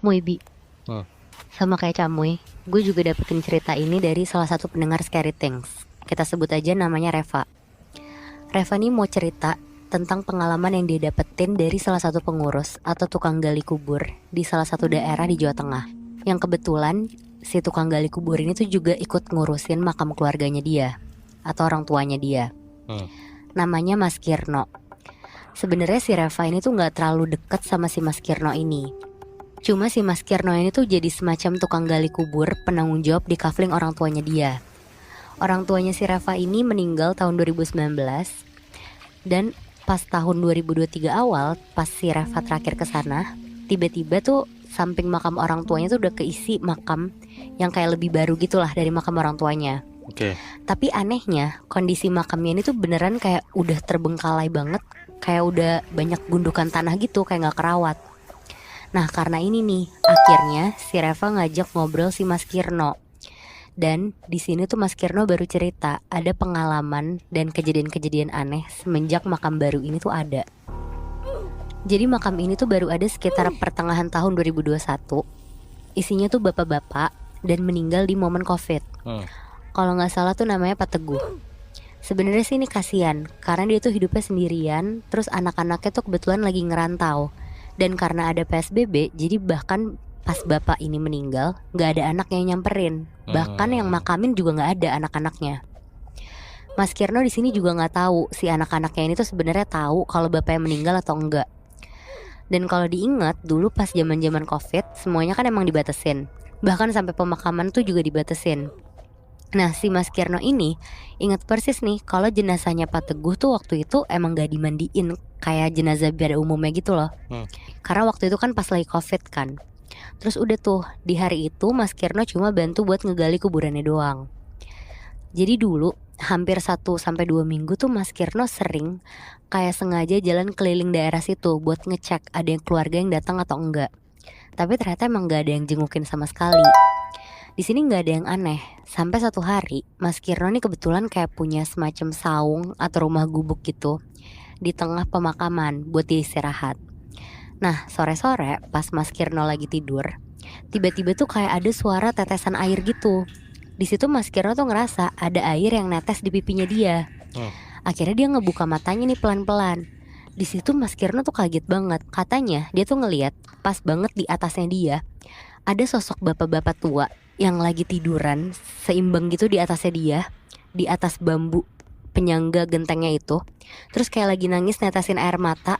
Muibi, Hmm. sama kayak Camuy, gue juga dapetin cerita ini dari salah satu pendengar Scary Things. Kita sebut aja namanya Reva. Reva nih mau cerita tentang pengalaman yang dia dapetin dari salah satu pengurus atau tukang gali kubur di salah satu daerah di Jawa Tengah. Yang kebetulan si tukang gali kubur ini tuh juga ikut ngurusin makam keluarganya dia atau orang tuanya dia. Hmm. Namanya Mas Kirno. Sebenarnya si Reva ini tuh nggak terlalu deket sama si Mas Kirno ini. Cuma si Mas Kirno ini tuh jadi semacam tukang gali kubur penanggung jawab di kafling orang tuanya dia. Orang tuanya si Reva ini meninggal tahun 2019 dan pas tahun 2023 awal pas si Reva terakhir ke sana, tiba-tiba tuh samping makam orang tuanya tuh udah keisi makam yang kayak lebih baru gitulah dari makam orang tuanya. Oke. Tapi anehnya kondisi makamnya ini tuh beneran kayak udah terbengkalai banget, kayak udah banyak gundukan tanah gitu, kayak nggak kerawat. Nah karena ini nih, akhirnya si Reva ngajak ngobrol si Mas Kirno. Dan di sini tuh Mas Kirno baru cerita ada pengalaman dan kejadian-kejadian aneh semenjak makam baru ini tuh ada. Jadi makam ini tuh baru ada sekitar pertengahan tahun 2021. Isinya tuh bapak-bapak dan meninggal di momen COVID. Kalau nggak salah tuh namanya Pak Teguh. Sebenarnya sih ini kasihan karena dia tuh hidupnya sendirian, terus anak-anaknya tuh kebetulan lagi ngerantau. Dan karena ada PSBB, jadi bahkan pas bapak ini meninggal, nggak ada anak yang nyamperin. Bahkan yang makamin juga nggak ada anak-anaknya. Mas Kirno di sini juga nggak tahu si anak-anaknya ini tuh sebenarnya tahu kalau bapaknya meninggal atau enggak. Dan kalau diingat dulu pas zaman-zaman COVID, semuanya kan emang dibatasin. Bahkan sampai pemakaman tuh juga dibatasin. Nah si Mas Kirno ini ingat persis nih kalau jenazahnya Pak Teguh tuh waktu itu emang gak dimandiin kayak jenazah pada umumnya gitu loh. Karena waktu itu kan pas lagi COVID kan. Terus udah tuh di hari itu Mas Kirno cuma bantu buat ngegali kuburannya doang. Jadi dulu hampir 1 sampai 2 minggu tuh Mas Kirno sering kayak sengaja jalan keliling daerah situ buat ngecek ada yang keluarga yang datang atau enggak. Tapi ternyata emang gak ada yang jengukin sama sekali. Di sini nggak ada yang aneh. Sampai satu hari, Mas Kirno nih kebetulan kayak punya semacam saung atau rumah gubuk gitu di tengah pemakaman buat dia istirahat. Nah, sore-sore pas Mas Kirno lagi tidur, tiba-tiba tuh kayak ada suara tetesan air gitu. Di situ Mas Kirno tuh ngerasa ada air yang netes di pipinya dia. Akhirnya dia ngebuka matanya nih pelan-pelan. Di situ Mas Kirno tuh kaget banget. Katanya dia tuh ngeliat pas banget di atasnya dia ada sosok bapak-bapak tua yang lagi tiduran seimbang gitu di atasnya dia, di atas bambu penyangga gentengnya itu. Terus kayak lagi nangis netesin air mata